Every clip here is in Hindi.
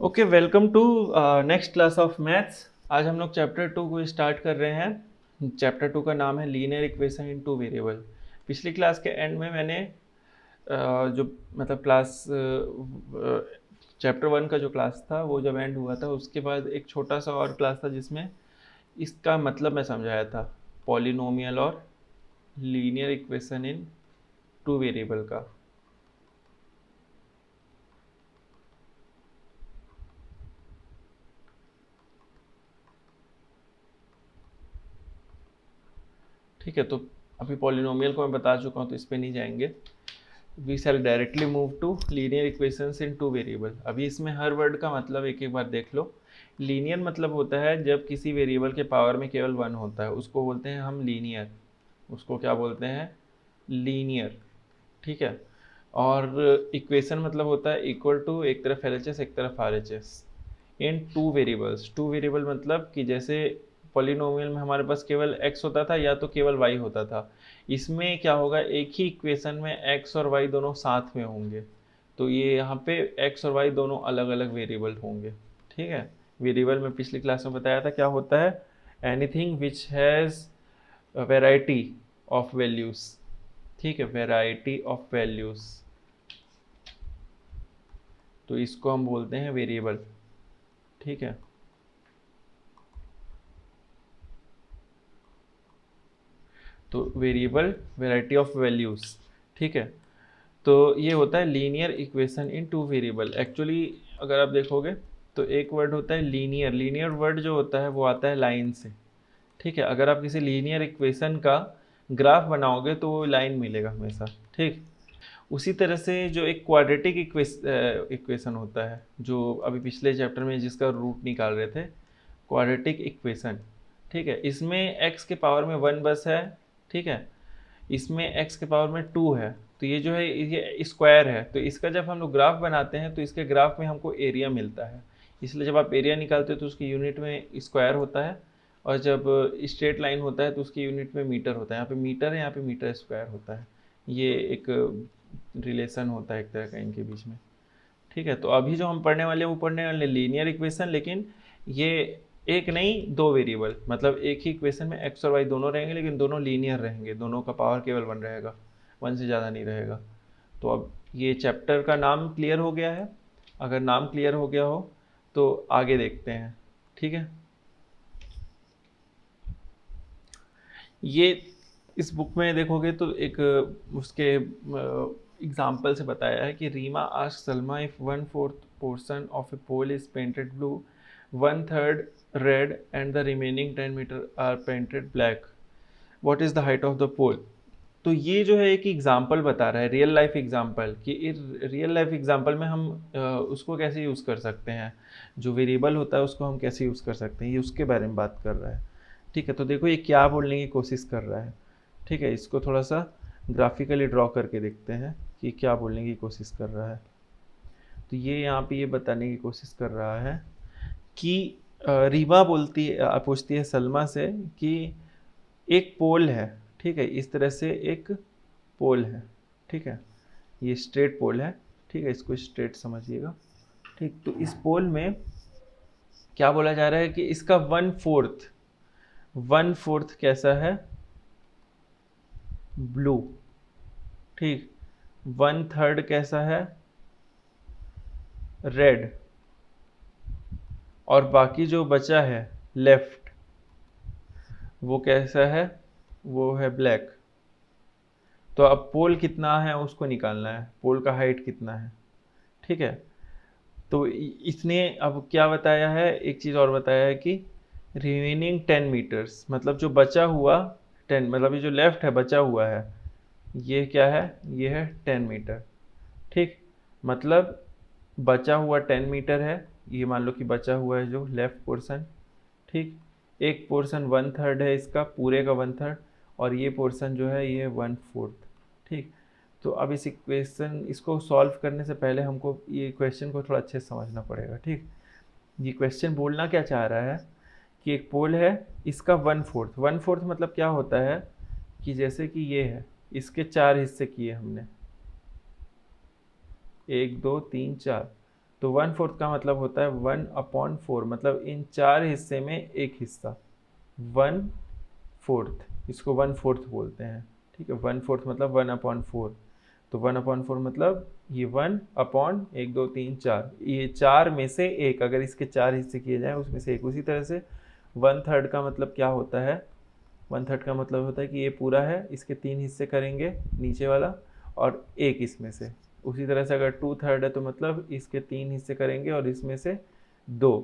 Okay, welcome to next class of maths. आज हम लोग चैप्टर 2 को स्टार्ट कर रहे हैं। चैप्टर 2 का नाम है linear equation in two variable. पिछली क्लास के एंड में मैंने जो मतलब क्लास चैप्टर 1 का जो क्लास था वो जब एंड हुआ था उसके बाद एक छोटा सा और क्लास था जिसमें इसका मतलब मैं समझाया था, पॉलिनोमियल और linear equation in two variable का। ठीक है, तो अभी पॉलिनोमियल को मैं बता चुका हूँ तो इस पर नहीं जाएंगे। We shall directly move to linear equations in two variable. अभी इसमें हर वर्ड का मतलब एक एक बार देख लो। लीनियर मतलब होता है जब किसी वेरिएबल के पावर में केवल वन होता है, उसको बोलते हैं हम लीनियर। उसको क्या बोलते हैं? लीनियर। ठीक है। और इक्वेशन मतलब होता है इक्वल टू एक तरफ एल एच एस एक तरफ आर एच एस इन टू वेरिएबल्स। टू वेरिएबल मतलब कि जैसे पॉलिनोमियल में हमारे पास केवल x होता था या तो केवल y होता था। इसमें क्या होगा, एक ही इक्वेशन में x और y दोनों साथ में होंगे, तो ये यहाँ पे x और y दोनों अलग अलग वेरिएबल होंगे। ठीक है। वेरिएबल में पिछली क्लास में बताया था क्या होता है, anything which has variety of values. ठीक है, वेराइटी ऑफ वैल्यूज़, तो इसको हम बोलते हैं वेरिएबल। ठीक है। तो वेरिएबल, वेराइटी ऑफ वैल्यूज़। ठीक है। तो ये होता है linear equation in two variable. Actually अगर आप देखोगे तो एक वर्ड होता है लीनियर। लीनियर वर्ड जो होता है वो आता है लाइन से। ठीक है। अगर आप किसी लीनियर इक्वेशन का ग्राफ बनाओगे तो वो लाइन मिलेगा हमेशा। ठीक। उसी तरह से जो एक क्वाड्रेटिक इक्वेशन होता है, जो अभी पिछले चैप्टर में जिसका रूट निकाल रहे थे, क्वाड्रेटिक इक्वेशन। ठीक है। इसमें एक्स के पावर में वन बस है। ठीक है। इसमें एक्स के पावर में टू है, तो ये जो है ये स्क्वायर है, तो इसका जब हम लोग ग्राफ बनाते हैं तो इसके ग्राफ में हमको एरिया मिलता है। इसलिए जब आप एरिया निकालते हो तो उसकी यूनिट में स्क्वायर होता है, और जब स्ट्रेट लाइन होता है तो उसकी यूनिट में मीटर होता है। यहाँ पे मीटर है, यहाँ पे मीटर स्क्वायर होता है। ये एक रिलेशन होता है एक तरह का इनके बीच में। ठीक है। तो अभी जो हम पढ़ने वाले हैं वो पढ़ने वाले लीनियर इक्वेशन, लेकिन ये एक नहीं दो वेरिएबल, मतलब एक ही इक्वेशन में एक्स और वाई दोनों रहेंगे लेकिन दोनों लीनियर रहेंगे, दोनों का पावर केवल वन रहेगा, वन से ज़्यादा नहीं रहेगा। तो अब ये चैप्टर का नाम क्लियर हो गया है। अगर नाम क्लियर हो गया हो तो आगे देखते हैं। ठीक है। ये इस बुक में देखोगे तो एक उसके एग्जाम्पल से बताया है कि Reema ask Salma if one fourth portion of a pole is painted blue, one third red and the remaining 10 metre are painted black, what is the height of the pole. तो ये जो है एक एग्जाम्पल बता रहा है, रियल लाइफ एग्जाम्पल, कि रियल लाइफ एग्जाम्पल में हम उसको कैसे यूज़ कर सकते हैं, जो वेरिएबल होता है उसको हम कैसे यूज़ कर सकते हैं, ये उसके बारे में बात कर रहा है। ठीक है। तो देखो ये क्या बोलने की कोशिश कर रहा है। ठीक है। इसको थोड़ा सा ग्राफिकली ड्रॉ करके देखते हैं कि क्या बोलने की कोशिश कर रहा है। तो ये यहाँ पे ये बताने की कोशिश कर रहा है कि रीमा पूछती है सलमा से कि एक पोल है। ठीक है। इस तरह से एक पोल है। ठीक है। ये स्ट्रेट पोल है। ठीक है। इसको स्ट्रेट समझिएगा। ठीक। तो इस पोल में क्या बोला जा रहा है कि इसका वन फोर्थ कैसा है? ब्लू। ठीक। वन थर्ड कैसा है? रेड। और बाकी जो बचा है लेफ्ट, वो कैसा है? वो है ब्लैक। तो अब पोल कितना है उसको निकालना है, पोल का हाइट कितना है। ठीक है। तो इसने अब क्या बताया है, एक चीज़ और बताया है कि रिमेनिंग 10 मीटर्स, मतलब जो बचा हुआ 10, मतलब ये जो लेफ्ट है बचा हुआ है, ये क्या है? ये है 10 मीटर। ठीक। मतलब बचा हुआ 10 मीटर है, ये मान लो कि बचा हुआ है जो लेफ्ट पोर्शन। ठीक। एक पोर्शन वन थर्ड है इसका, पूरे का वन थर्ड, और ये पोर्शन जो है ये वन फोर्थ। ठीक। तो अब इस इक्वेशन इसको सॉल्व करने से पहले हमको ये क्वेश्चन को थोड़ा अच्छे से समझना पड़ेगा। ठीक। ये क्वेश्चन बोलना क्या चाह रहा है कि एक पोल है, इसका वन फोर्थ मतलब क्या होता है कि जैसे कि ये है, इसके चार हिस्से किए हमने, एक दो तीन चार, तो 1/4 का मतलब होता है 1/4, मतलब इन 4 हिस्से में एक हिस्सा, 1/4, इसको 1/4 बोलते हैं। ठीक है, 1/4 मतलब 1/4। तो 1/4 मतलब ये 1/1 2 3 4, ये 4 में से एक, अगर इसके 4 हिस्से किए जाएं उसमें से एक। उसी तरह से 1/3 का मतलब क्या होता है, 1/3 का मतलब होता है कि ये पूरा है, इसके 3 हिस्से करेंगे नीचे वाला और एक इसमें से। उसी तरह से अगर 2/3 है तो मतलब इसके 3 हिस्से करेंगे और इसमें से 2।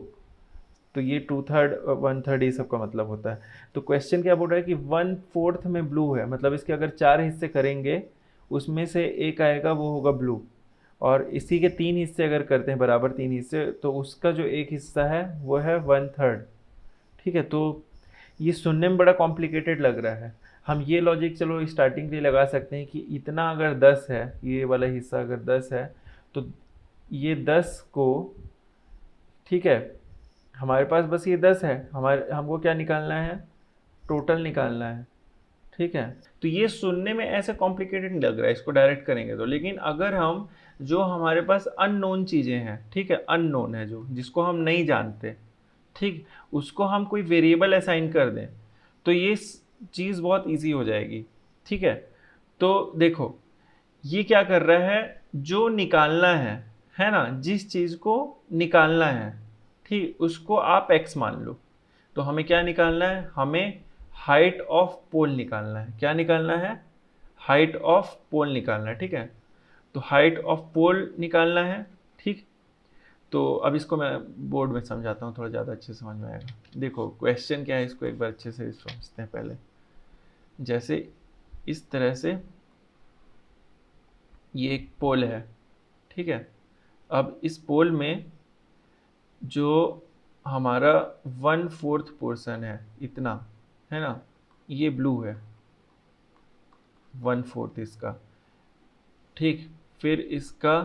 तो ये 2/3 1/3 ये सब का मतलब होता है। तो क्वेश्चन क्या बोल रहा है कि 1/4 में ब्लू है, मतलब इसके अगर 4 हिस्से करेंगे उसमें से एक आएगा वो होगा ब्लू, और इसी के 3 हिस्से अगर करते हैं बराबर 3 हिस्से, तो उसका जो एक हिस्सा है वो है 1/3। ठीक है, तो ये सुनने में बड़ा कॉम्प्लिकेटेड लग रहा है। हम ये लॉजिक चलो स्टार्टिंग के लिए लगा सकते हैं कि इतना अगर 10 है, ये वाला हिस्सा अगर 10 है, तो ये 10 को, ठीक है, हमारे पास बस ये 10 है, हमको क्या निकालना है, टोटल निकालना है। ठीक है, तो ये सुनने में ऐसे कॉम्प्लिकेटेड लग रहा है इसको डायरेक्ट करेंगे तो, लेकिन अगर हम जो हमारे पास अननोन चीज़ें हैं, ठीक है, अननोन है जो, जिसको हम नहीं जानते, ठीक, उसको हम कोई वेरिएबल असाइन कर दें तो ये चीज़ बहुत इजी हो जाएगी। ठीक है, तो देखो ये क्या कर रहा है, जो निकालना है ना, जिस चीज़ को निकालना है, ठीक, उसको आप x मान लो। तो हमें क्या निकालना है, हमें हाइट ऑफ पोल निकालना है। क्या निकालना है, हाइट ऑफ पोल निकालना है। ठीक है, तो हाइट ऑफ पोल निकालना है। ठीक, तो अब इसको मैं बोर्ड में समझाता हूँ, थोड़ा ज़्यादा अच्छे से समझ में आएगा। देखो क्वेश्चन क्या है, इसको एक बार अच्छे से समझते हैं पहले। जैसे इस तरह से ये एक पोल है, ठीक है, अब इस पोल में जो हमारा 1/4 पोर्शन है, इतना है ना, ये ब्लू है 1/4 इसका। ठीक, फिर इसका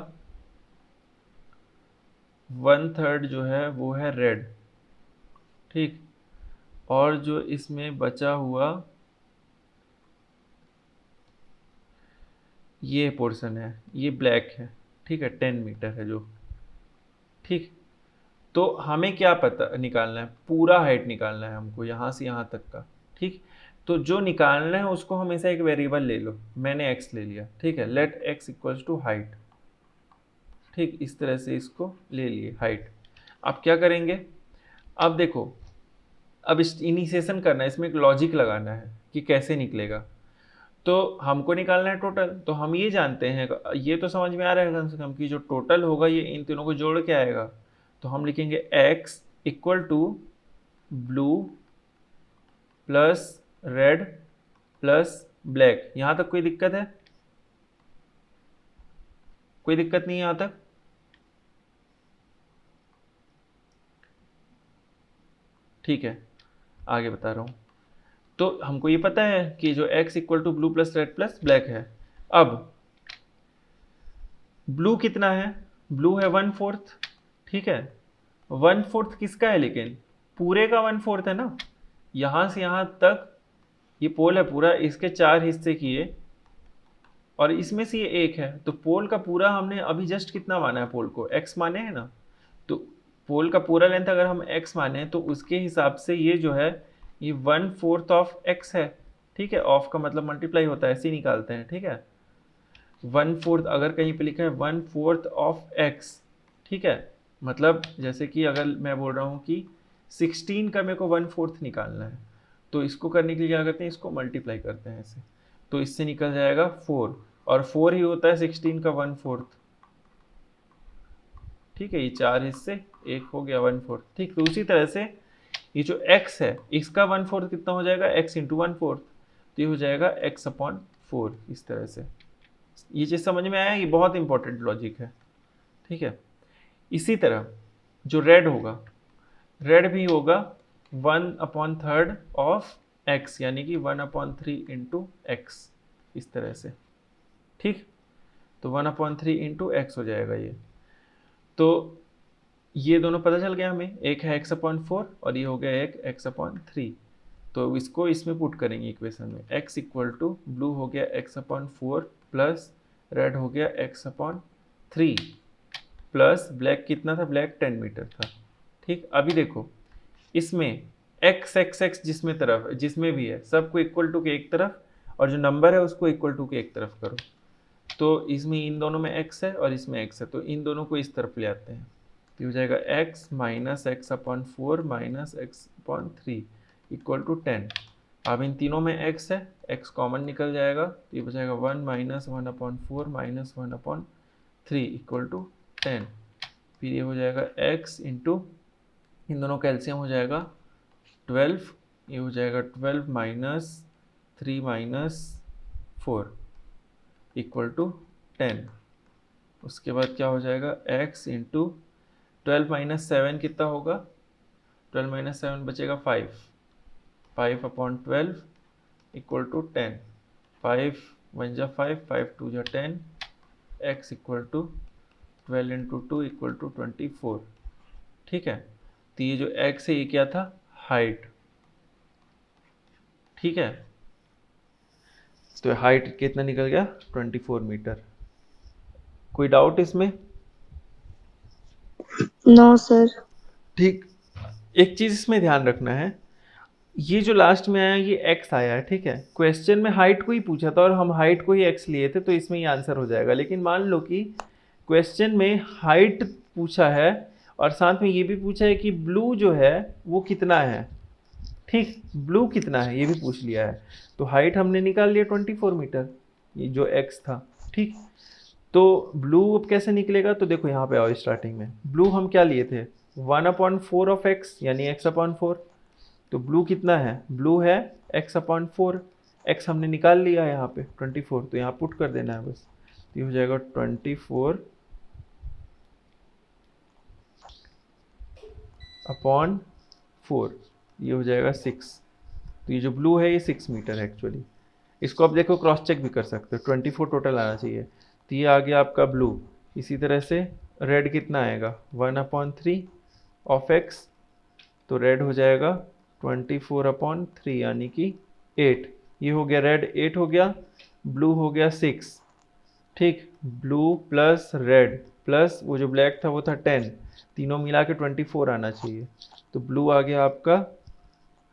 1/3 जो है वो है रेड। ठीक, और जो इसमें बचा हुआ ये पोर्शन है ये ब्लैक है। ठीक है, 10 मीटर है जो। ठीक, तो हमें क्या पता निकालना है, पूरा हाइट निकालना है हमको यहाँ से यहाँ तक का। ठीक, तो जो निकालना है उसको हमेशा एक वेरिएबल ले लो, मैंने x ले लिया। ठीक है, let x equals to height. ठीक, इस तरह से इसको ले लिए हाइट। अब क्या करेंगे, अब देखो, अब इनिशिएशन करना है, इसमें एक लॉजिक लगाना है कि कैसे निकलेगा। तो हमको निकालना है टोटल, तो हम ये जानते हैं, ये तो समझ में आ रहा है कम से कम कि जो टोटल होगा ये इन तीनों को जोड़ के आएगा। तो हम लिखेंगे x equal to blue plus red plus black. यहाँ तक कोई दिक्कत है, कोई दिक्कत नहीं है यहाँ तक। ठीक है, आगे बता रहा हूँ। तो हमको ये पता है कि जो x equal to blue plus red plus black है। अब ब्लू कितना है, ब्लू है 1/4। ठीक है, 1/4 किसका है, लेकिन पूरे का 1/4 है ना, यहाँ से यहाँ तक ये पोल है पूरा, इसके 4 हिस्से किए और इसमें से ये एक है, तो पोल का पूरा हमने अभी जस्ट कितना माना है, पोल को x माने है ना, तो पोल का पूरा लेंथ अगर हम x माने तो उसके हिसाब से ये जो है ये 1/4 ऑफ x है। ठीक है, ऑफ का मतलब मल्टीप्लाई होता है, ऐसे ही निकालते हैं। ठीक है, 1/4 अगर कहीं पे लिखा है 1/4 ऑफ x, ठीक है, मतलब जैसे कि अगर मैं बोल रहा हूँ कि 16 का मेरे को 1/4 निकालना है, तो इसको करने के लिए क्या करते हैं, इसको मल्टीप्लाई करते हैं ऐसे, तो इससे निकल जाएगा 4, और 4 ही होता है 16 का 1/4। ठीक है, ये 4 हिस्से एक हो गया 1/4। ठीक, तो उसी तरह से ये जो x है इसका 1/4 कितना हो जाएगा, x इंटू 1/4, तो ये हो जाएगा x/4। इस तरह से ये चीज़ समझ में आया, ये बहुत इंपॉर्टेंट लॉजिक है। ठीक है, इसी तरह जो रेड होगा, रेड भी होगा 1/3 ऑफ x, यानी कि 1/3 इंटू एक्स, इस तरह से। ठीक, तो 1/3 इंटू एक्स हो जाएगा ये। तो ये दोनों पता चल गया हमें, एक है x/4 और ये हो गया एक x/3। तो इसको इसमें पुट करेंगे इक्वेशन में, x इक्वल टू ब्लू हो गया x/4 प्लस रेड हो गया x/3। प्लस ब्लैक कितना था, ब्लैक 10 मीटर था। ठीक, अभी देखो इसमें एक्स एक्स एक्स जिसमें भी है सबको इक्वल टू के एक तरफ, और जो नंबर है उसको इक्वल टू के एक तरफ करो। तो इसमें इन दोनों में x है और इसमें x है, तो इन दोनों को इस तरफ ले आते हैं, तो हो जाएगा x minus x upon 4 minus x upon 3 equal to 10। अब इन तीनों में x है, x कॉमन निकल जाएगा, तो ये हो जाएगा 1 minus 1 upon 4 minus 1 upon 3 equal to 10। फिर ये हो जाएगा x इंटू इन दोनों का एलसीएम हो जाएगा 12, ये हो जाएगा 12 माइनस 3 माइनस 4 इक्वल टू 10। उसके बाद क्या हो जाएगा, x इंटू 12 माइनस 7 कितना होगा, 12 माइनस 7 बचेगा 5 अपॉन 12 इक्वल टू 10। 5 1 जा 5, 5 2 जा 10, x equal to 12 into 2 equal to 24। ठीक है, तो ये जो x है ये क्या था, हाइट। ठीक है, तो हाइट कितना निकल गया, 24 मीटर। कोई डाउट इसमें? No sir. ठीक, एक चीज इसमें ध्यान रखना है, ये जो लास्ट में आया ये x आया है, ठीक है, क्वेश्चन में हाइट को ही पूछा था और हम हाइट को ही x लिए थे, तो इसमें ये आंसर हो जाएगा। लेकिन मान लो कि क्वेश्चन में हाइट पूछा है और साथ में ये भी पूछा है कि ब्लू जो है वो कितना है, ठीक, ब्लू कितना है ये भी पूछ लिया है, तो हाइट हमने निकाल लिया 24 मीटर, ये जो x था। ठीक, तो ब्लू अब कैसे निकलेगा, तो देखो यहाँ पे आओ, स्टार्टिंग में ब्लू हम क्या लिए थे, 1/4 ऑफ x यानी x/4। तो ब्लू कितना है, ब्लू है x/4, x हमने निकाल लिया है यहाँ पे 24, तो यहाँ पुट कर देना है बस, तो ये हो जाएगा 24/4, ये हो जाएगा 6। तो ये जो ब्लू है ये 6 मीटर है एक्चुअली। इसको आप देखो क्रॉस चेक भी कर सकते हो, 24 टोटल आना चाहिए, तो ये आ गया आपका ब्लू। इसी तरह से रेड कितना आएगा, 1/3 ऑफ x, तो रेड हो जाएगा 24/3 यानी कि 8। ये हो गया रेड 8 हो गया, ब्लू हो गया 6। ठीक, ब्लू प्लस रेड प्लस वो जो ब्लैक था वो था 10, तीनों मिला के 24 आना चाहिए। तो ब्लू आ गया आपका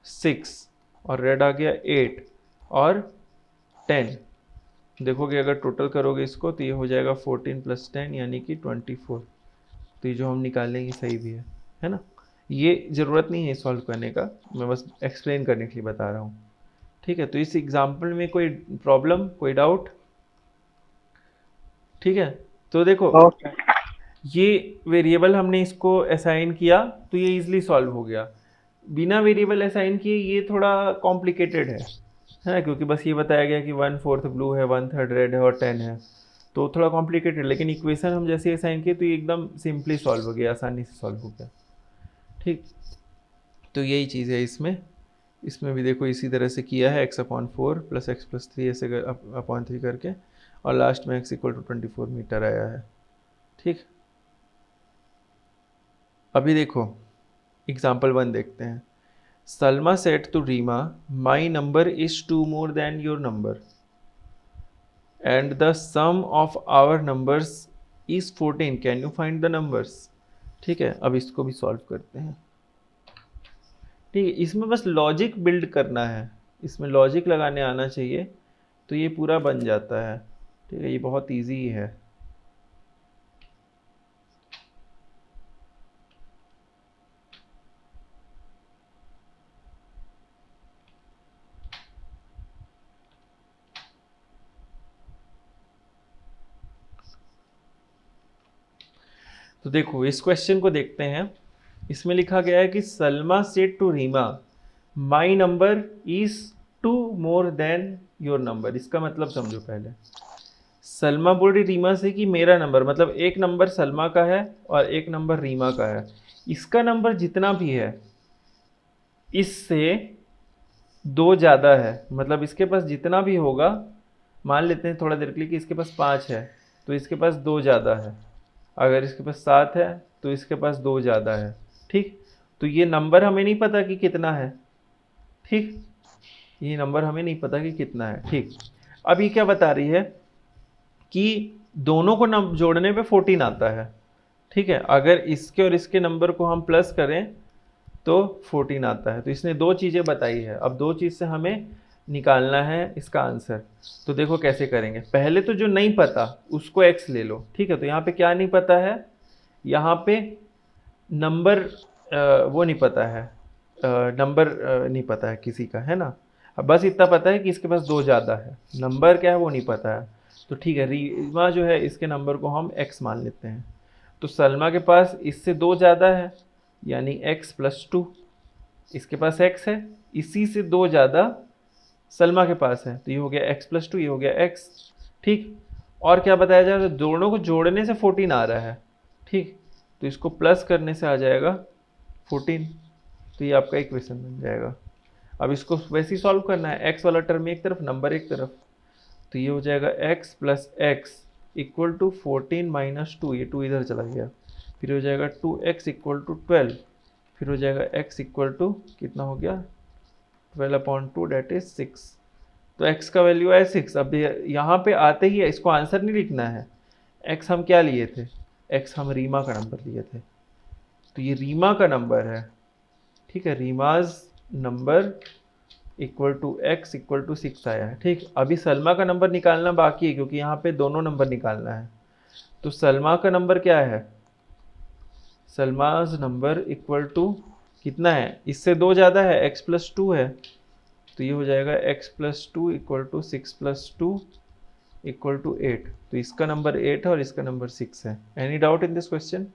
6 और रेड आ गया 8 और 10। देखोगे अगर टोटल करोगे इसको तो ये हो जाएगा 14 + 10 यानी कि 24। तो ये जो हम निकालेंगे सही भी है ना। ये ज़रूरत नहीं है सॉल्व करने का, मैं बस एक्सप्लेन करने के लिए बता रहा हूँ। ठीक है, तो इस एग्जाम्पल में कोई प्रॉब्लम, कोई डाउट? ठीक है, तो देखो ये वेरिएबल हमने इसको असाइन किया तो ये इजीली सॉल्व हो गया। बिना वेरिएबल असाइन किए ये थोड़ा कॉम्प्लिकेटेड है ना, क्योंकि बस ये बताया गया कि 1/4 ब्लू है, 1/3 रेड है और 10 है, तो थोड़ा कॉम्प्लिकेटेड। लेकिन इक्वेशन हम जैसे असाइन किए तो ये एकदम सिंपली सॉल्व हो गया, आसानी से सॉल्व हो गया। ठीक, तो यही चीज़ है इसमें भी देखो इसी तरह से किया है, x/4 + x + 3 ऐसे अपॉन 3 करके, और लास्ट में x = 24 मीटर आया है। ठीक, अभी देखो एग्जाम्पल 1 देखते हैं। Salma said to Reema, my number is 2 more than your number and the sum of our numbers is 14, can you find the numbers. ठीक है, अब इसको भी सॉल्व करते हैं। ठीक है, इसमें बस लॉजिक बिल्ड करना है, इसमें लॉजिक लगाने आना चाहिए तो ये पूरा बन जाता है। ठीक है, ये बहुत इजी है। तो देखो इस क्वेश्चन को देखते हैं। इसमें लिखा गया है कि Salma said to Reema, my number is 2 more than your number. इसका मतलब समझो पहले, सलमा बोल रही रीमा से कि मेरा नंबर, मतलब एक नंबर सलमा का है और एक नंबर रीमा का है, इसका नंबर जितना भी है इससे 2 ज़्यादा है, मतलब इसके पास जितना भी होगा, मान लेते हैं थोड़ा देर के लिए कि इसके पास 5 है तो इसके पास 2 ज़्यादा है, अगर इसके पास 7 है तो इसके पास 2 ज़्यादा है। ठीक, तो ये नंबर हमें नहीं पता कि कितना है। ठीक, ये नंबर हमें नहीं पता कि कितना है। ठीक, अब ये क्या बता रही है कि दोनों को जोड़ने पे 14 आता है, ठीक है, अगर इसके और इसके नंबर को हम प्लस करें तो 14 आता है। तो इसने दो चीज़ें बताई है, अब दो चीज़ से हमें निकालना है इसका आंसर। तो देखो कैसे करेंगे, पहले तो जो नहीं पता उसको x ले लो, ठीक है। तो यहाँ पे क्या नहीं पता है, यहाँ पे नंबर वो नहीं पता है, नंबर नहीं पता है किसी का, है ना। अब बस इतना पता है कि इसके पास दो ज़्यादा है, नंबर क्या है वो नहीं पता है। तो ठीक है, रीमा जो है इसके नंबर को हम x मान लेते हैं। तो सलमा के पास इससे दो ज़्यादा है यानी x+2, इसके पास x है, इसी से दो ज़्यादा सलमा के पास है, तो ये हो गया x+2, ये हो गया x। ठीक, और क्या बताया जाए, तो दोनों को जोड़ने से 14 आ रहा है, ठीक। तो इसको प्लस करने से आ जाएगा 14, तो ये आपका इक्वेशन बन जाएगा। अब इसको वैसे ही सॉल्व करना है, x वाला टर्म एक तरफ, नंबर एक तरफ। तो ये हो जाएगा x + x = 14 - 2, ये 2 इधर चला गया, फिर हो जाएगा 2x = 12, फिर हो जाएगा x = कितना हो गया 12/2 दैट इज 6। तो x का वैल्यू है 6। अब यहाँ पे आते ही इसको आंसर नहीं लिखना है, x हम क्या लिए थे, x हम रीमा का नंबर लिए थे, तो ये रीमा का नंबर है, ठीक है। रीमाज नंबर x = 6 आया है, ठीक। अभी सलमा का नंबर निकालना बाकी है क्योंकि यहाँ पे दोनों नंबर निकालना है। तो सलमा का नंबर क्या है, सलमाज नंबर कितना है, इससे दो ज़्यादा है, x+2 है, तो ये हो जाएगा x+2 = 6+2 = 8। तो इसका नंबर 8 है और इसका नंबर 6 है। Any doubt in this question,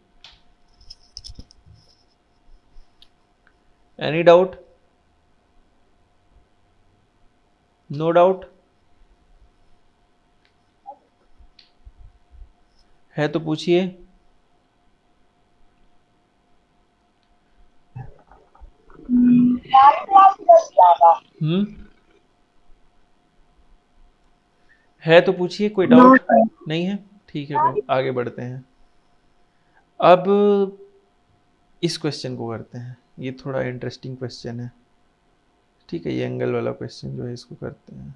any doubt, no doubt है तो पूछिए। है तो पूछिए, कोई डाउट नहीं है, ठीक है, कोई आगे बढ़ते हैं। अब इस क्वेश्चन को करते हैं, ये थोड़ा इंटरेस्टिंग क्वेश्चन है, ठीक है। ये एंगल वाला क्वेश्चन जो है इसको करते हैं,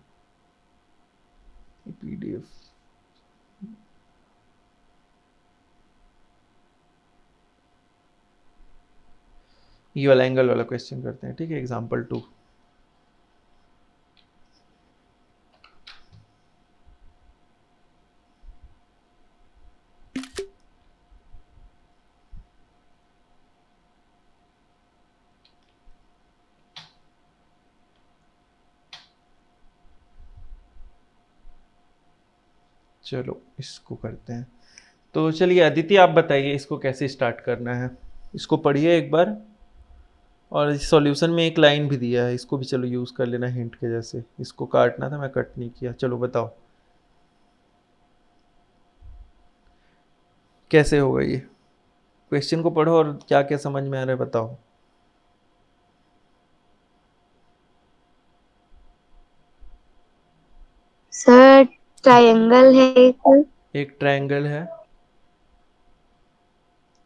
PDF ये वाला एंगल वाला क्वेश्चन करते हैं, ठीक है। एग्जाम्पल 2, चलो इसको करते हैं। तो चलिए अदिति आप बताइए इसको कैसे स्टार्ट करना है, इसको पढ़िए एक बार, और इस सॉल्यूशन में एक लाइन भी दिया है, इसको भी चलो यूज़ कर लेना हिंट के जैसे। इसको काटना था, मैं कट नहीं किया। चलो बताओ कैसे होगा ये, क्वेश्चन को पढ़ो और क्या क्या समझ में आ रहा है बताओ। सर ट्रायंगल है एक ट्रायंगल है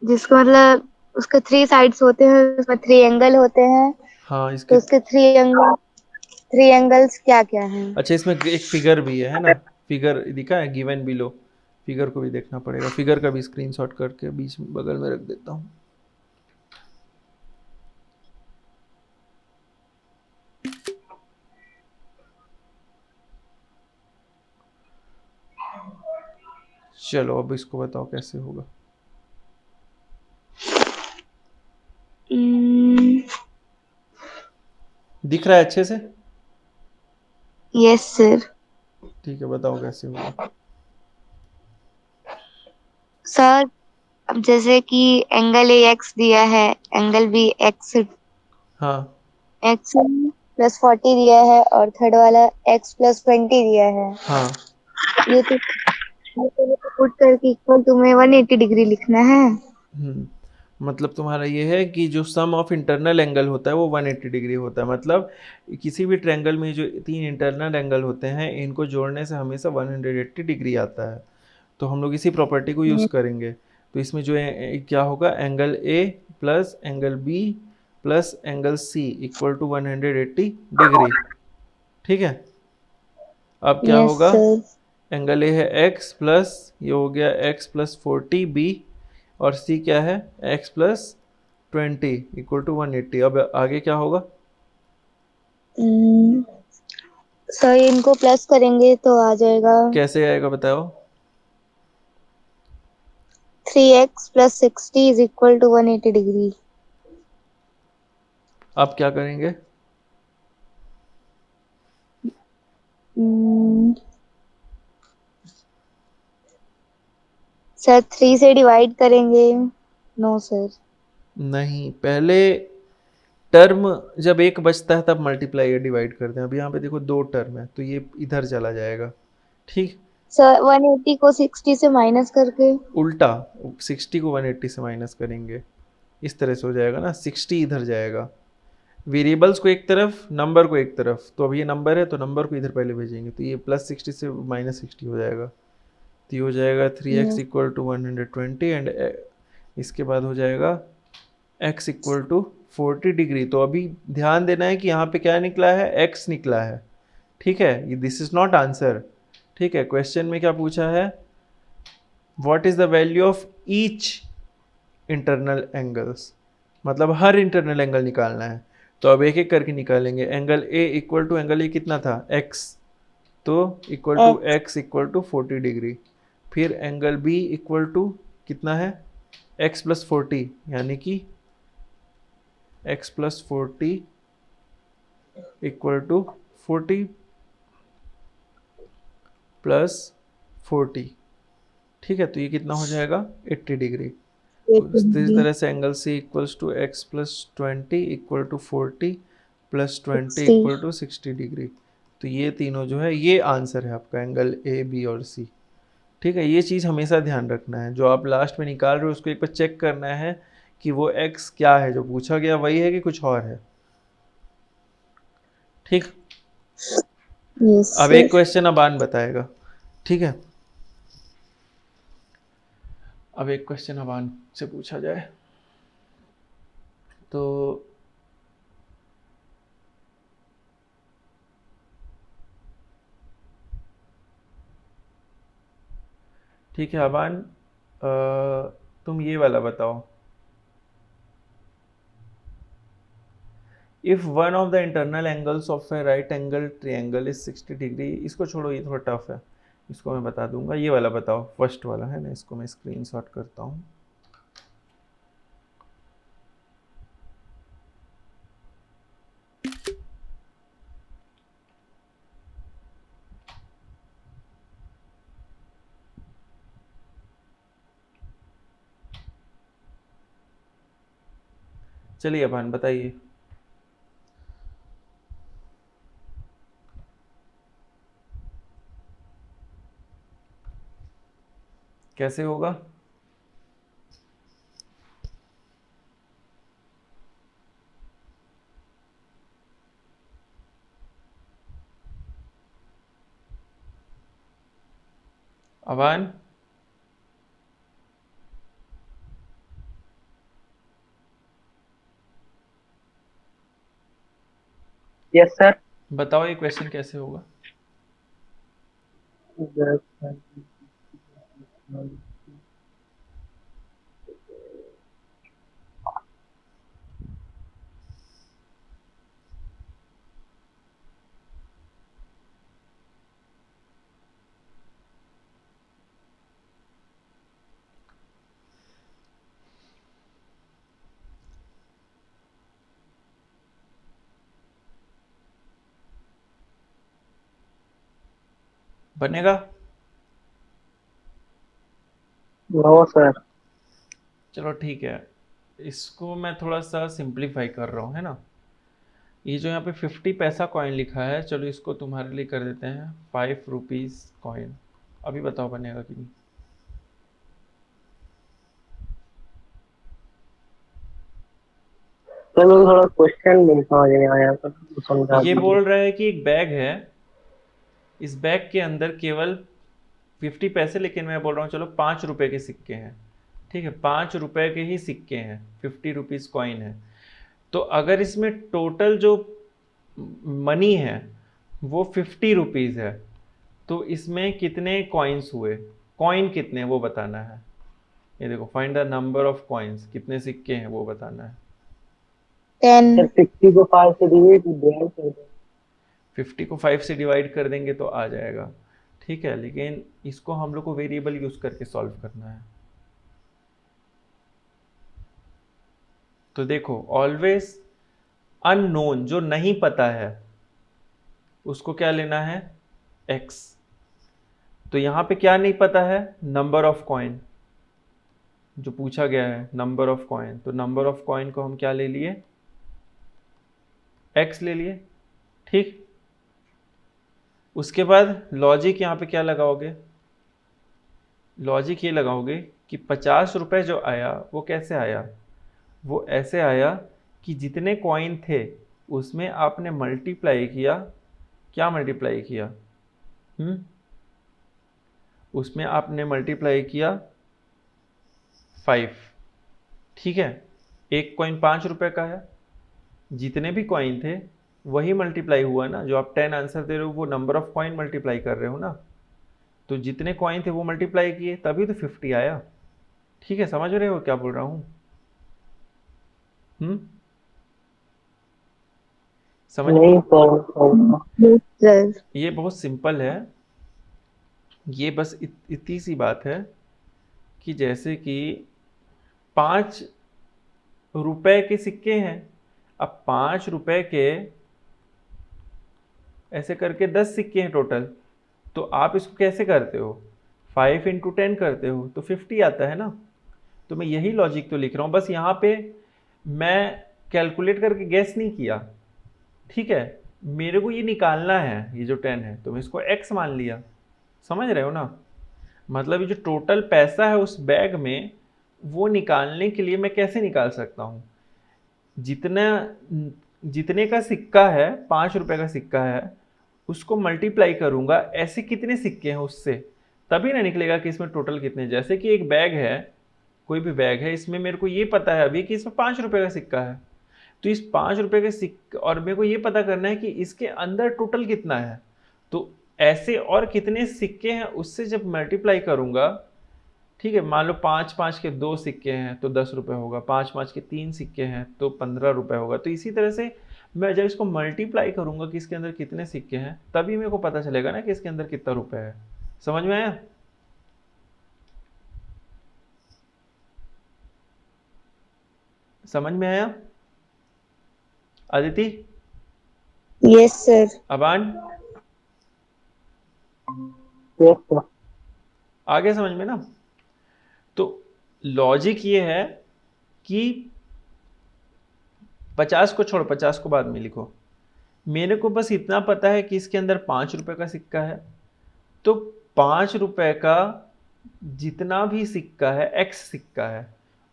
जिसको मतलब उसके 3 साइड्स होते हैं, उसमें 3 एंगल होते हैं। हाँ तो इसके, उसके 3 एंगल्स क्या क्या हैं? अच्छा इसमें एक फिगर भी है ना, फिगर दिखा है गिवन बिलो, फिगर को भी देखना पड़ेगा, फिगर का भी स्क्रीनशॉट करके बीच में बगल में रख देता हूँ। चलो अब इसको बताओ कैसे होगा। दिख रहा है अच्छे से, यस सर। ठीक है बताओ कैसे होगा। सर अब जैसे कि एंगल ए एक्स दिया है, एंगल बी एक्स हाँ एक्स +40 दिया है, और थर्ड वाला x+20 दिया है। हाँ ये तो पुट करके इक्वल तुम्हें 180 डिग्री लिखना है। मतलब तुम्हारा ये है कि जो सम ऑफ इंटरनल एंगल होता है वो 180 डिग्री होता है, मतलब किसी भी ट्रायंगल में जो 3 इंटरनल एंगल होते हैं इनको जोड़ने से हमेशा 180 डिग्री आता है। तो हम लोग इसी प्रॉपर्टी को यूज़ करेंगे। तो इसमें जो क्या होगा, angle A plus angle B plus angle C = 180 degree, ठीक है। अब क्या यस होगा, सर। एंगल ए है x प्लस, ये हो गया x + 40 बी, और सी क्या है, x प्लस 20 इक्वल टू 180। अब आगे क्या होगा? सर इनको प्लस करेंगे तो आ जाएगा कैसे आएगा बताओ? 3x plus 60 is equal to 180 degree. आप क्या करेंगे? सर 3 से डिवाइड करेंगे। No sir. नहीं, पहले टर्म जब एक बचता है तब मल्टीप्लाई या डिवाइड करते हैं। अब यहाँ पे देखो दो टर्म है तो ये इधर चला जाएगा, ठीक। सर 180 को 60 से माइनस करके। उल्टा, 60 को 180 से माइनस करेंगे, इस तरह से हो जाएगा ना, 60 इधर जाएगा, वेरिएबल्स को एक तरफ, नंबर को एक तरफ। तो अब ये नंबर है तो नंबर को इधर पहले भेजेंगे, तो ये प्लस 60 से माइनस 60 हो जाएगा, तो ये हो जाएगा 3x इक्वल टू 120 एंड इसके बाद हो जाएगा x इक्वल टू 40 डिग्री। तो अभी ध्यान देना है कि यहाँ पे क्या निकला है, x निकला है, ठीक है। ये दिस इज नॉट आंसर, ठीक है। क्वेश्चन में क्या पूछा है, what is the value of each internal angles, मतलब हर इंटरनल एंगल निकालना है। तो अब एक एक करके निकालेंगे। Angle A equal to, angle A कितना था, x, तो equal to x equal to 40 degree. फिर एंगल बी इक्वल टू कितना है, x प्लस 40, यानी कि x plus 40 equal to 40 plus 40, ठीक है। तो ये कितना हो जाएगा, 80 डिग्री। इस तरह से angle C equals to x plus 20 equal to 40 plus 20 equal to 60 degree. तो ये तीनों जो है, ये आंसर है आपका, एंगल ए बी और सी, ठीक है। ये चीज़ हमेशा ध्यान रखना है, जो आप लास्ट में निकाल रहे हो उसको एक बार चेक करना है कि वो x क्या है, जो पूछा गया वही है कि कुछ और है, ठीक। अब एक क्वेश्चन अबान बताएगा, ठीक है। अब एक क्वेश्चन अबान से पूछा जाए तो ठीक है अबान, तुम ये वाला बताओ। If one of the internal angles of A right angle triangle is 60 degree, इसको छोड़ो ये थोड़ा टफ है, इसको मैं बता दूंगा। ये वाला बताओ, फर्स्ट वाला है ना, इसको मैं स्क्रीनशॉट करता हूँ। चलिए अबान बताइए। कैसे होगा? Aban, yes sir. बताओ ये क्वेश्चन कैसे होगा। बनेगा? No sir. चलो ठीक है, इसको मैं थोड़ा सा सिंप्लीफाई कर रहा हूँ, है ना। ये जो यहाँ पे 50 पैसा कॉइन लिखा है, चलो इसको तुम्हारे लिए कर देते हैं 5 रुपीज़ कॉइन। अभी बताओ बनेगा कि नहीं। सर मुझे थोड़ा क्वेश्चन नहीं समझ में आया, तो समझा ये दीजिए। बोल रहा है कि एक बैग है, इस बैग के अंदर केवल 50 पैसे, लेकिन मैं बोल रहा हूँ चलो 5 रुपए के सिक्के हैं, ठीक है। 5 रुपए के ही सिक्के हैं, 50 रुपीज़ कॉइन है। तो अगर इसमें टोटल जो मनी है वो 50 रुपीज़ है, तो इसमें कितने कॉइन्स हुए, कॉइन कितने वो बताना है। ये देखो, find the number of coins, कितने सिक्के हैं वो बताना है। 10। 60 को 5 से डिवाइड कर दो। 50 को 5 से डिवाइड कर देंगे तो आ जाएगा, ठीक है, लेकिन इसको हम लोग को वेरिएबल यूज करके सॉल्व करना है। तो देखो, ऑलवेज अननोन, जो नहीं पता है, उसको क्या लेना है, x। तो यहां पे क्या नहीं पता है, नंबर ऑफ कॉइन, जो पूछा गया है नंबर ऑफ कॉइन, तो नंबर ऑफ कॉइन को हम क्या ले लिए, x ले लिए, ठीक। उसके बाद लॉजिक यहाँ पे क्या लगाओगे, लॉजिक ये लगाओगे कि 50 रुपए जो आया वो कैसे आया, वो ऐसे आया कि जितने कॉइन थे उसमें आपने मल्टीप्लाई किया, क्या मल्टीप्लाई किया, उसमें आपने मल्टीप्लाई किया 5, ठीक है। एक कॉइन 5 रुपए का है, जितने भी कॉइन थे वही मल्टीप्लाई हुआ ना, जो आप 10 आंसर दे रहे हो वो नंबर ऑफ कॉइन मल्टीप्लाई कर रहे हो ना, तो जितने कॉइन थे वो मल्टीप्लाई किए तभी तो 50 आया, ठीक है। समझ रहे हो क्या बोल रहा हूँ, समझ में? नहीं सर, ये बहुत सिंपल है, ये बस इतनी सी बात है कि जैसे कि 5 रुपए के सिक्के हैं, अब 5 रुपए के ऐसे करके 10 सिक्के हैं टोटल, तो आप इसको कैसे करते हो, 5 इंटू 10 करते हो तो 50 आता है ना। तो मैं यही लॉजिक तो लिख रहा हूँ, बस यहाँ पे मैं कैलकुलेट करके गैस नहीं किया, ठीक है। मेरे को ये निकालना है, ये जो 10 है तो मैं इसको x मान लिया, समझ रहे हो ना। मतलब ये जो टोटल पैसा है उस बैग में, वो निकालने के लिए मैं कैसे निकाल सकता हूँ, जितने का सिक्का है, 5 रुपए का सिक्का है, उसको मल्टीप्लाई करूंगा ऐसे कितने सिक्के हैं उससे, तभी ना निकलेगा कि इसमें टोटल कितने। जैसे कि एक बैग है, कोई भी बैग है, इसमें मेरे को ये पता है अभी कि इसमें 5 रुपए का सिक्का है, तो इस 5 रुपए के सिक्के, और मेरे को ये पता करना है कि इसके अंदर टोटल कितना है, तो ऐसे और कितने सिक्के हैं उससे जब मल्टीप्लाई करूंगा, ठीक है। मान लो 5 के 2 सिक्के हैं तो 10 रुपये होगा, 5 के 3 सिक्के हैं तो 15 रुपये होगा। तो इसी तरह से मैं जब इसको मल्टीप्लाई करूंगा कि इसके अंदर कितने सिक्के हैं, तभी मेरे को पता चलेगा ना कि इसके अंदर कितना रुपए है। समझ में आया? समझ में आया Aditi? Yes sir. Aban? Yes sir. आगे समझ में ना। तो लॉजिक ये है कि 50 को छोड़, 50 को बाद में लिखो। मेरे को बस इतना पता है कि इसके अंदर 5 रुपए का सिक्का है, तो 5 रुपए का जितना भी सिक्का है, x सिक्का है,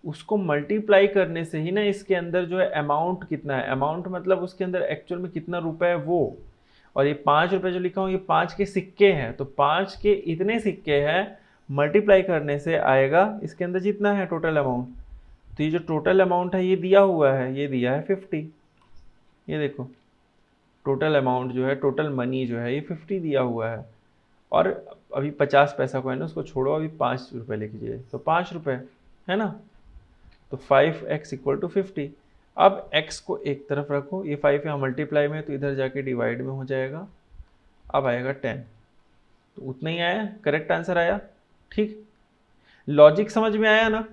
उसको मल्टीप्लाई करने से ही ना इसके अंदर जो है अमाउंट कितना है, अमाउंट मतलब उसके अंदर एक्चुअल में कितना रुपए है वो। और ये 5 रुपए जो लिखा हूँ ये 5 के सिक्के हैं, तो 5 के इतने सिक्के हैं, मल्टीप्लाई करने से आएगा इसके अंदर जितना है टोटल अमाउंट। तो ये जो टोटल अमाउंट है ये दिया हुआ है, ये दिया है 50। ये देखो टोटल अमाउंट जो है, टोटल मनी जो है ये 50 दिया हुआ है। और अभी 50 पैसा को है ना, उसको छोड़ो, अभी 5 रुपये लिख लीजिए, तो 5 रुपये है ना। तो 5x इक्वल टू 50। अब x को एक तरफ रखो, ये 5 यहाँ मल्टीप्लाई में तो इधर जाके डिवाइड में हो जाएगा, अब आएगा 10। तो उतना ही आया, करेक्ट आंसर आया, ठीक। लॉजिक समझ में आया ना,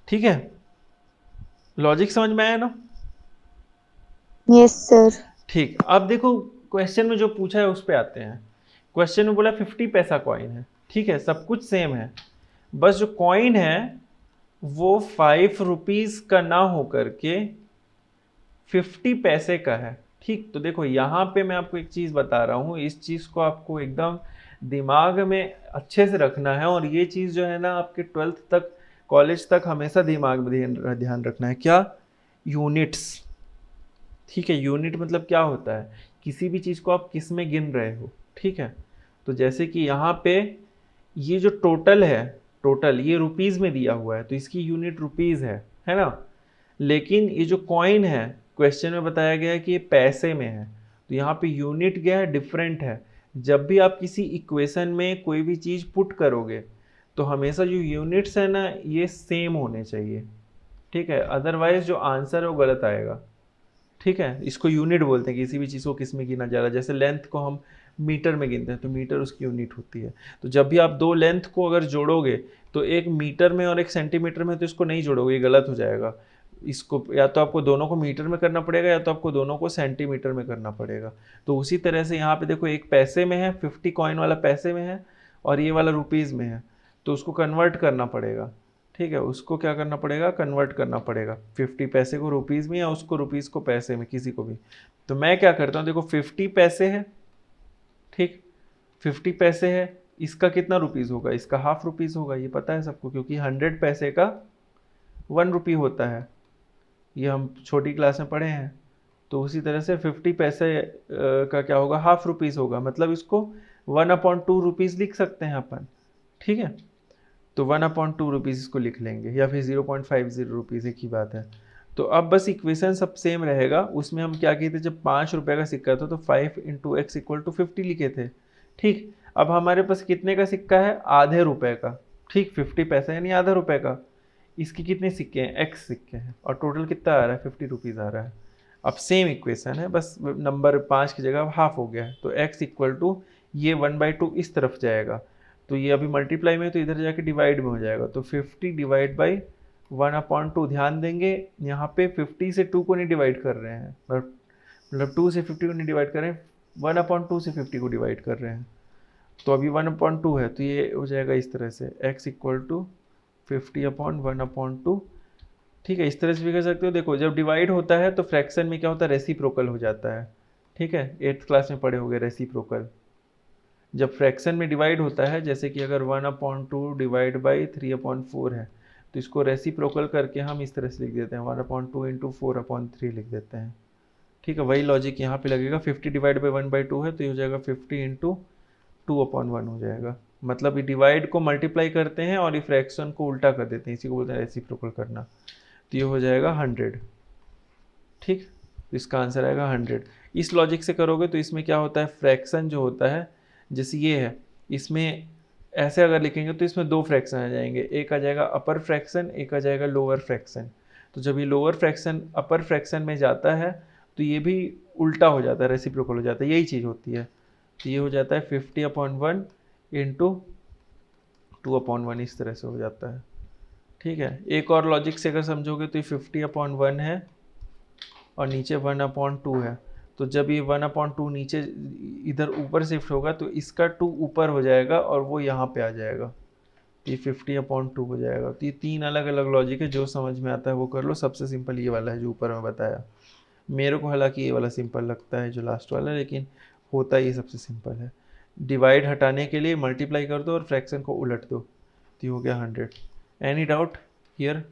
ठीक है। लॉजिक समझ में आया ना? Yes sir. ठीक। अब देखो क्वेश्चन में जो पूछा है उस पे आते हैं। क्वेश्चन में बोला 50 पैसा कॉइन है, ठीक है, सब कुछ सेम है, बस जो कॉइन है वो 5 रुपीज़ का ना होकर के 50 पैसे का है, ठीक। तो देखो यहाँ पे मैं आपको एक चीज़ बता रहा हूँ, इस चीज़ को आपको एकदम दिमाग में अच्छे से रखना है, और ये चीज़ जो है ना आपके 12th तक, कॉलेज तक हमेशा दिमाग में ध्यान रखना है। क्या? यूनिट्स, ठीक है। यूनिट मतलब क्या होता है, किसी भी चीज़ को आप किस में गिन रहे हो, ठीक है। तो जैसे कि यहाँ पे ये जो टोटल है, टोटल ये रुपीज़ में दिया हुआ है तो इसकी यूनिट रुपीज़ है ना। लेकिन ये जो कॉइन है क्वेश्चन में बताया गया है कि ये पैसे में है, तो यहाँ पे यूनिट क्या है, डिफरेंट है। जब भी आप किसी इक्वेशन में कोई भी चीज़ पुट करोगे तो हमेशा जो यूनिट्स है ना ये सेम होने चाहिए, ठीक है, अदरवाइज जो आंसर है वो गलत आएगा, ठीक है। इसको यूनिट बोलते हैं, किसी भी चीज़ को किस में गिना जा रहा है, जैसे लेंथ को हम मीटर में गिनते हैं तो मीटर उसकी यूनिट होती है। तो जब भी आप दो लेंथ को अगर जोड़ोगे तो एक मीटर में और एक सेंटीमीटर में, तो इसको नहीं जोड़ोगे, ये गलत हो जाएगा। इसको या तो आपको दोनों को मीटर में करना पड़ेगा या तो आपको दोनों को सेंटीमीटर में करना पड़ेगा। तो उसी तरह से यहाँ पे देखो एक पैसे में है, 50 कॉइन वाला पैसे में है और ये वाला रुपीज़ में है, तो उसको कन्वर्ट करना पड़ेगा, ठीक है। उसको क्या करना पड़ेगा, कन्वर्ट करना पड़ेगा, 50 पैसे को रुपीज़ में या उसको रुपीज़ को पैसे में, किसी को भी। तो मैं क्या करता हूँ, देखो 50 पैसे है, ठीक, 50 पैसे है, इसका कितना रुपीज़ होगा, इसका हाफ रुपीज़ होगा, ये पता है सबको, क्योंकि 100 पैसे का 1 रुपी होता है, ये हम छोटी क्लास में पढ़े हैं। तो उसी तरह से 50 पैसे का क्या होगा, हाफ रुपीज़ होगा, मतलब इसको 1/2 रुपीज़ लिख सकते हैं अपन, ठीक है। तो 1/2 रुपीज़ इसको लिख लेंगे, या फिर 0.50 रुपीज़, एक ही बात है। तो अब बस इक्वेशन सब सेम रहेगा। उसमें हम क्या किए थे, जब 5 रुपये का सिक्का था तो 5 × x = 50 लिखे थे, ठीक। अब हमारे पास कितने का सिक्का है, आधे रुपए का, ठीक, 50 पैसा यानी आधा रुपए का। इसकी कितने सिक्के हैं, x सिक्के हैं, और टोटल कितना आ रहा है, 50 रुपीज़ आ रहा है। अब सेम इक्वेशन है, बस नंबर 5 की जगह हाफ हो गया है, तो x = ये 1/2 इस तरफ जाएगा, तो ये अभी मल्टीप्लाई में है तो इधर जाके डिवाइड में हो जाएगा, तो 50 / 1/2। ध्यान देंगे यहाँ पे 50 से 2 को नहीं डिवाइड कर रहे हैं, मतलब 2 से 50 को नहीं डिवाइड कर रहे हैं, 1/2 से 50 को डिवाइड कर रहे हैं। तो अभी 1/2 है तो ये हो जाएगा इस तरह से, x = 50/1/2, ठीक है। इस तरह से भी कर सकते हो। देखो जब डिवाइड होता है तो फ्रैक्शन में क्या होता है, रेसिप्रोकल हो जाता है, ठीक है, 8th क्लास में पढ़े होंगे रेसिप्रोकल। जब फ्रैक्शन में डिवाइड होता है, जैसे कि अगर 1/2 / 3/4 है, तो इसको रेसिप्रोकल करके हम इस तरह से लिख देते हैं, 1/2 × 4/3 लिख देते हैं, ठीक है। वही लॉजिक यहाँ पे लगेगा, 50 / 1/2 है तो ये हो जाएगा 50 × 2/1 हो जाएगा। मतलब ये डिवाइड को मल्टीप्लाई करते हैं और ये फ्रैक्शन को उल्टा कर देते हैं, इसी को बोलते हैं रेसिप्रोकल करना। तो ये हो जाएगा 100, ठीक, तो इसका आंसर आएगा 100। इस लॉजिक से करोगे तो इसमें क्या होता है, फ्रैक्शन जो होता है, जैसे ये है, इसमें ऐसे अगर लिखेंगे तो इसमें 2 फ्रैक्शन आ जाएंगे, एक आ जाएगा अपर फ्रैक्शन, एक आ जाएगा लोअर फ्रैक्शन। तो जब ये लोअर फ्रैक्शन अपर फ्रैक्शन में जाता है तो ये भी उल्टा हो जाता है, रेसिप्रोकल हो जाता है, यही चीज़ होती है। तो ये हो जाता है 50/1 × 2/1, इस तरह से हो जाता है, ठीक है। एक और लॉजिक से अगर समझोगे तो ये 50/1 है और नीचे 1/2 है, तो जब ये 1/2 नीचे इधर ऊपर शिफ्ट होगा तो इसका 2 ऊपर हो जाएगा और वो यहाँ पे आ जाएगा, तो ये 50/2 हो जाएगा। तो ये 3 अलग अलग लॉजिक है, जो समझ में आता है वो कर लो। सबसे सिंपल ये वाला है जो ऊपर में बताया, मेरे को हालांकि ये वाला सिंपल लगता है जो लास्ट वाला, लेकिन होता ये सबसे सिंपल है। डिवाइड हटाने के लिए मल्टीप्लाई कर दो और फ्रैक्शन को उलट दो, तो ये हो गया 100। Any doubt here?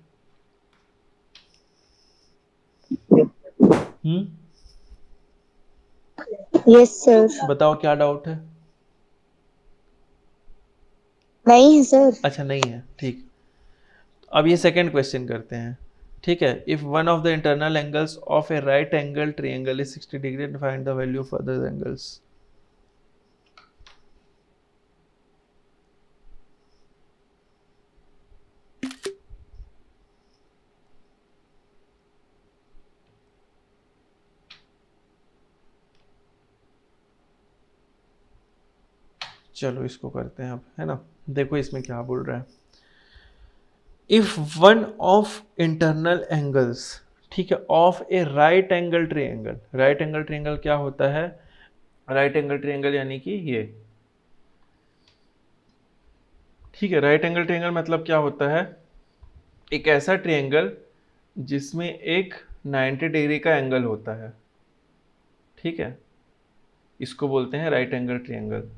Yes sir. बताओ क्या डाउट है? नहीं है सर। अच्छा नहीं है, ठीक। अब ये सेकंड क्वेश्चन करते हैं, ठीक है। If one of the internal angles of A right angle triangle is 60 degree and find the value of other angles. चलो इसको करते हैं अब, है ना। देखो इसमें क्या बोल रहा है, if one of internal angles, ठीक है, of A right angle triangle. Right angle triangle क्या होता है, राइट एंगल ट्रायंगल यानी कि ये, ठीक है। राइट एंगल ट्रायंगल मतलब क्या होता है, एक ऐसा ट्रायंगल जिसमें एक 90 डिग्री का एंगल होता है, ठीक है, इसको बोलते हैं राइट एंगल ट्रायंगल,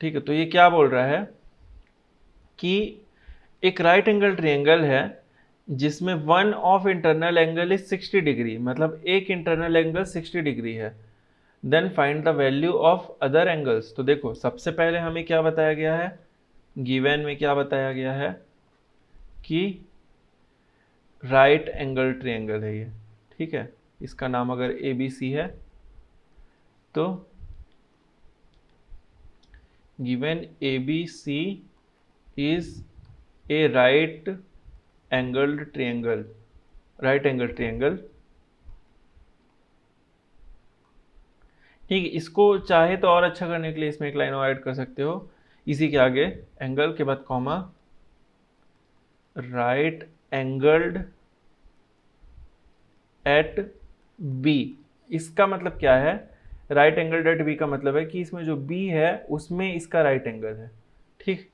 ठीक है। तो ये क्या बोल रहा है कि एक राइट एंगल ट्रायंगल है जिसमें one of internal angle is 60 degree, मतलब एक इंटरनल एंगल 60 डिग्री है। Then find the value of other angles. तो देखो सबसे पहले हमें क्या बताया गया है, गिवन में क्या बताया गया है कि राइट एंगल ट्रायंगल है ये, ठीक है। इसका नाम अगर ABC है तो given ABC is a right angled triangle, right angle triangle. ठीक है, इसको चाहे तो और अच्छा करने के लिए इसमें एक लाइन और ऐड कर सकते हो, इसी के आगे एंगल के बाद comma, right angled at B. इसका मतलब क्या है, राइट एंगल्ड एट बी का मतलब है कि इसमें जो बी है उसमें इसका राइट एंगल है। ठीक,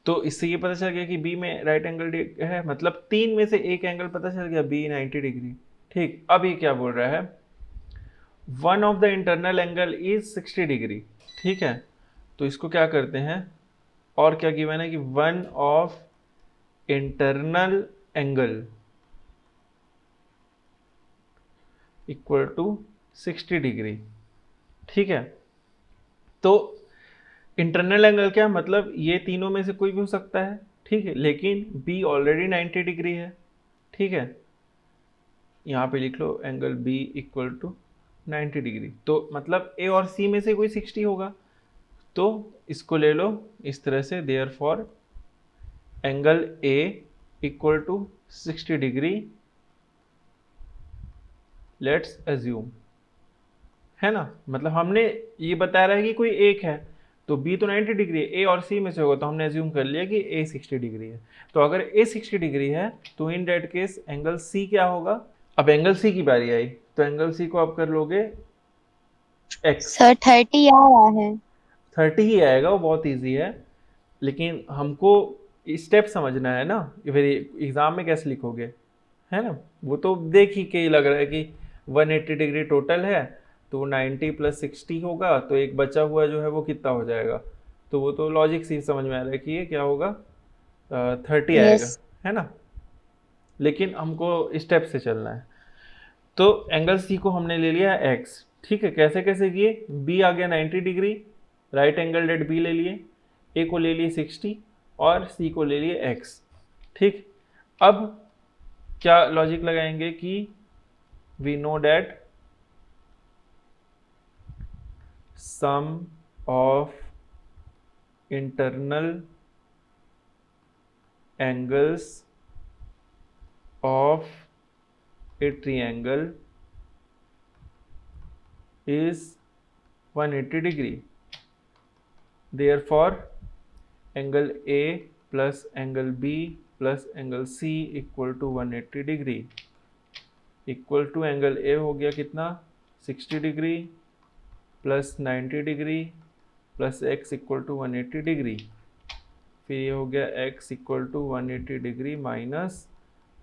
तो इससे ये पता चल गया कि बी में राइट एंगल है, मतलब 3 में से एक एंगल पता चल गया, बी 90 डिग्री। ठीक, अब ये क्या बोल रहा है, one of the internal angle is 60 degree. ठीक है, तो इसको क्या करते हैं, और क्या गिवन है कि one of internal angle equal to 60 degree. ठीक है, तो इंटरनल एंगल क्या मतलब ये तीनों में से कोई भी हो सकता है। ठीक है, लेकिन बी ऑलरेडी 90 डिग्री है। ठीक है, यहाँ पे लिख लो angle B equal to 90 degree, तो मतलब ए और सी में से कोई 60 होगा, तो इसको ले लो इस तरह से, therefore angle A equal to 60 degree, let's assume, है ना। मतलब हमने ये बताया रहा है कि कोई एक है, तो बी तो 90 डिग्री है, ए और सी में से होगा, तो हमने एज्यूम कर लिया कि ए 60 डिग्री है। तो अगर ए 60 डिग्री है तो इन डेट केस एंगल सी क्या होगा। अब एंगल सी की बारी आई, तो एंगल सी को आप कर लोगे एक्स। सर 30 आ रहा है। 30 ही आएगा, वो बहुत ईजी है, लेकिन हमको स्टेप समझना है ना, फिर एग्जाम में कैसे लिखोगे, है ना। वो तो देख ही के ही लग रहा है कि 180 डिग्री टोटल है, तो 90 + 60 होगा, तो एक बचा हुआ जो है वो कितना हो जाएगा, तो वो तो लॉजिक से ही समझ में आ रहा है कि ये क्या होगा, 30 आएगा, यस है ना। लेकिन हमको स्टेप से चलना है, तो एंगल सी को हमने ले लिया एक्स। ठीक है, कैसे कैसे किए, बी आ गया 90 degree, right angle at B ले लिए, ए को ले लिए 60 और सी को ले लिए एक्स। ठीक, अब क्या लॉजिक लगाएंगे कि we know that sum of internal angles of a triangle is 180 degree, therefore angle A plus angle B plus angle C equal to 180 degree, equal to angle A हो गया कितना 60 degree plus 90 degree plus x equal to 180 degree, फिर ये हो गया x equal to 180 degree minus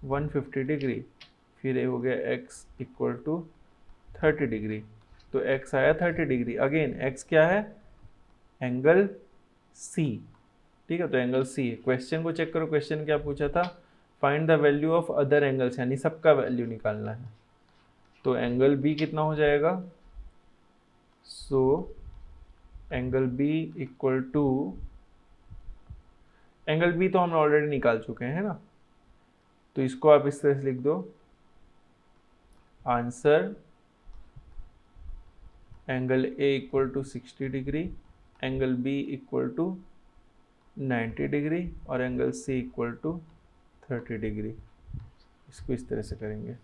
150 degree, फिर ये हो गया x इक्वल टू 30 डिग्री, तो x आया 30 डिग्री। अगेन x क्या है, एंगल C। ठीक है, तो एंगल C, क्वेश्चन को चेक करो, क्वेश्चन क्या पूछा था, find the value of other angles, यानी सबका वैल्यू निकालना है। तो एंगल B कितना हो जाएगा, so angle B equal to, angle B तो हमने ऑलरेडी निकाल चुके हैं, है ना, तो इसको आप इस तरह से लिख दो, answer angle A equal to 60 degree, angle B equal to 90 degree और angle C equal to 30 degree. इसको इस तरह से करेंगे।